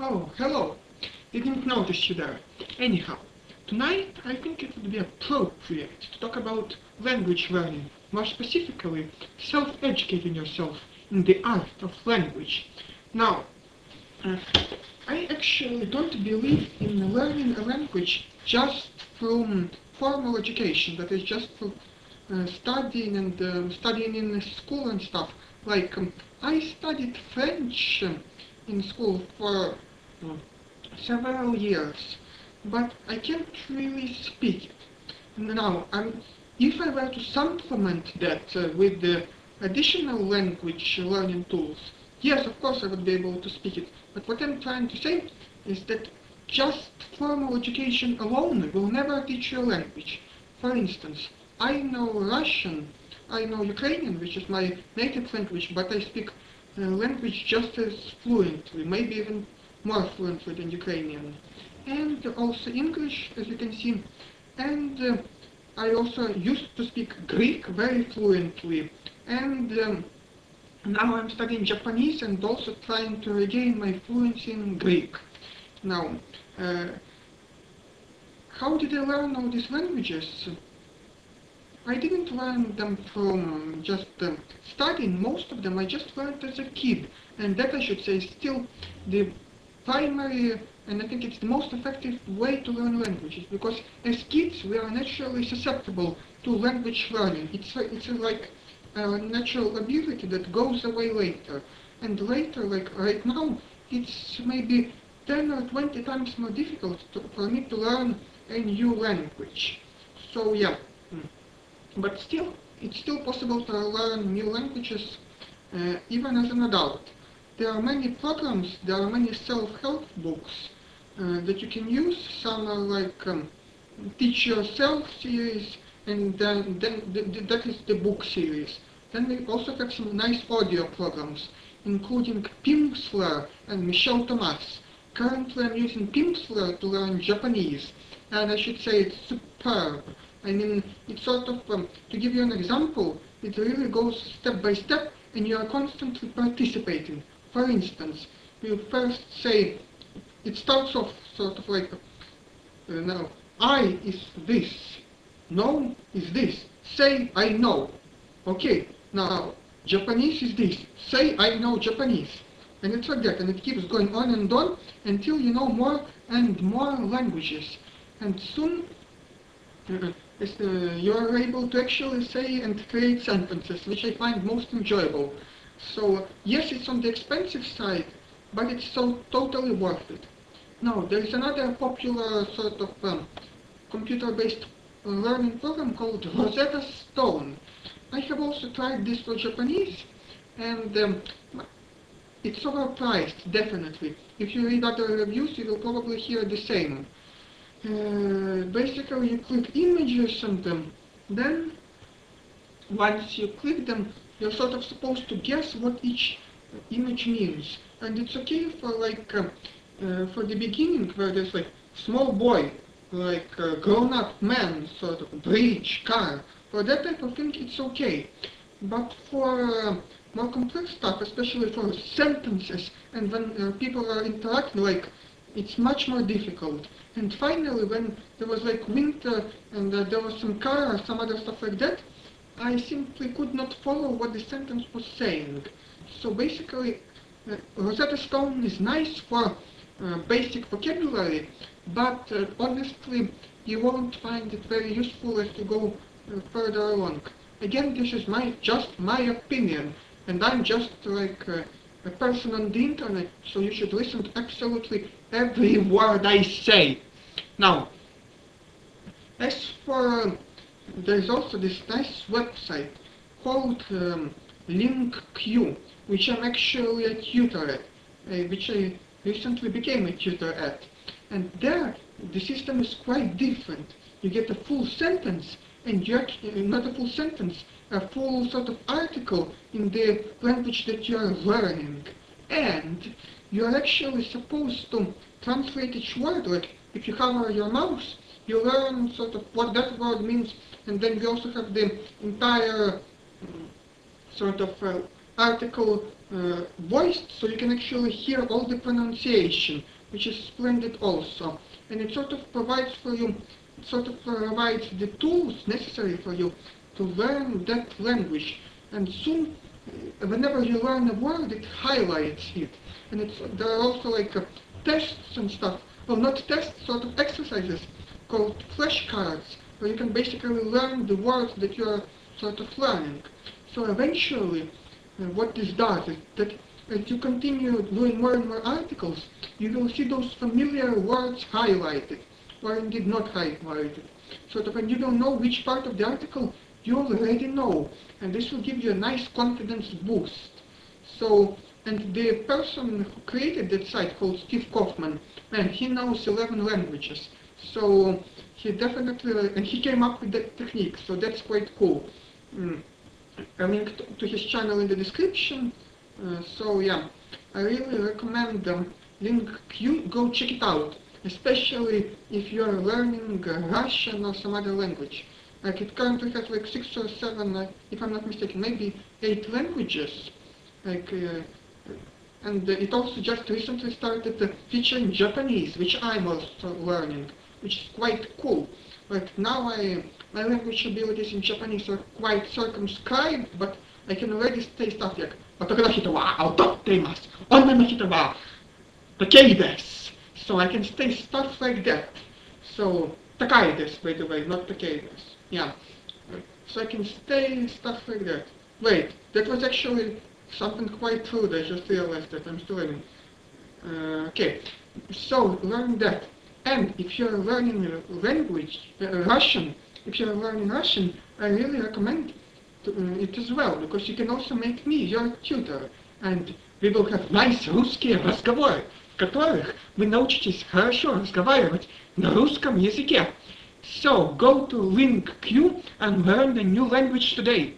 Oh, hello. Didn't notice you there. Anyhow, tonight I think it would be appropriate to talk about language learning, more specifically, self-educating yourself in the art of language. Now, uh, I actually don't believe in learning a language just from formal education, that is just from studying in school and stuff. I studied French in school for several years, but I can't really speak it. Now, if I were to supplement that with the additional language learning tools, yes, of course I would be able to speak it. But what I'm trying to say is that just formal education alone will never teach you a language. For instance, I know Russian, I know Ukrainian, which is my native language, but I speak language just as fluently, maybe even more fluently than Ukrainian. And also English, as you can see. And I also used to speak Greek very fluently. And now I'm studying Japanese and also trying to regain my fluency in Greek. Now, uh, how did I learn all these languages? I didn't learn them from just studying. Most of them I just learned as a kid. And that, I should say, is still the primary, and I think it's the most effective way to learn languages. Because as kids, we are naturally susceptible to language learning. It's like a natural ability that goes away later. And later, like right now, it's maybe 10 or 20 times more difficult for me to learn a new language. So yeah. But still, it's still possible to learn new languages even as an adult. There are many programs, there are many self-help books that you can use. Some are like Teach Yourself series, and then that is the book series. Then we also have some nice audio programs, including Pimsleur and Michel Thomas. Currently I'm using Pimsleur to learn Japanese, and I should say it's superb. I mean, it's sort of, to give you an example, it really goes step by step, and you are constantly participating. For instance, you first say, it starts off sort of like, now, I is this, know is this, say I know. Okay, now, Japanese is this, say I know Japanese. And it's like that, and it keeps going on and on until you know more and more languages. And soon, you are able to actually say and create sentences, which I find most enjoyable. So yes, it's on the expensive side, but it's so totally worth it. Now, there is another popular sort of computer-based learning program called Rosetta Stone. I have also tried this for Japanese, and it's overpriced, definitely. If you read other reviews, you will probably hear the same. Basically, you click images and then once you click them, you're sort of supposed to guess what each image means. And it's okay for like for the beginning, where there's like small boy, like grown-up man, sort of bridge, car. For that type of thing, it's okay. But for more complex stuff, especially for sentences, and when people are interacting, like, it's much more difficult. And finally, when there was like winter and there was some car or some other stuff like that, I simply could not follow what the sentence was saying. So basically, Rosetta Stone is nice for basic vocabulary, but honestly, you won't find it very useful as you go further along. Again, this is just my opinion, and I'm just like a person on the internet, so you should listen to absolutely every word I say. Now, as for, there's also this nice website called lingQ, which I'm actually a tutor at, which I recently became a tutor at. And there, the system is quite different. You get a full sentence, and you actually, not a full sentence, a full sort of article in the language that you are learning. And you're actually supposed to translate each word. Like, if you hover your mouse, you learn sort of what that word means, and then we also have the entire sort of article voiced, so you can actually hear all the pronunciation, which is splendid also. And it sort of provides for you, it sort of provides the tools necessary for you to learn that language. And soon, whenever you learn a word, it highlights it. And there are also like tests and stuff. Well, not tests, sort of exercises called flashcards, where you can basically learn the words that you're sort of learning. So eventually, what this does is that as you continue doing more and more articles, you will see those familiar words highlighted, or indeed not highlighted. So that when you don't know which part of the article, you already know, and this will give you a nice confidence boost. So, and the person who created that site, called Steve Kaufmann, man, he knows 11 languages. So he definitely, and he came up with that technique, so that's quite cool. A link to his channel in the description. So yeah, I really recommend lingQ. Go check it out, especially if you're learning Russian or some other language. Like it currently has like 6 or 7, if I'm not mistaken, maybe 8 languages. Like, and it also just recently started featuring Japanese, which I'm also learning, which is quite cool. Like now my language abilities in Japanese are quite circumscribed, but I can already say stuff like 私の人は踊っています。女の人は時計です. So I can say stuff like that. So 高いです, by the way, not 時計です. Yeah. So I can say stuff like that. Wait, that was actually something quite rude. I just realized that I'm still learning. Okay, so learn that. And if you're learning language, Russian, if you're learning Russian, I really recommend it as well, because you can also make me your tutor. And we will have nice русские разговоры, в которых вы научитесь хорошо разговаривать на русском языке. So, go to lingQ and learn a new language today.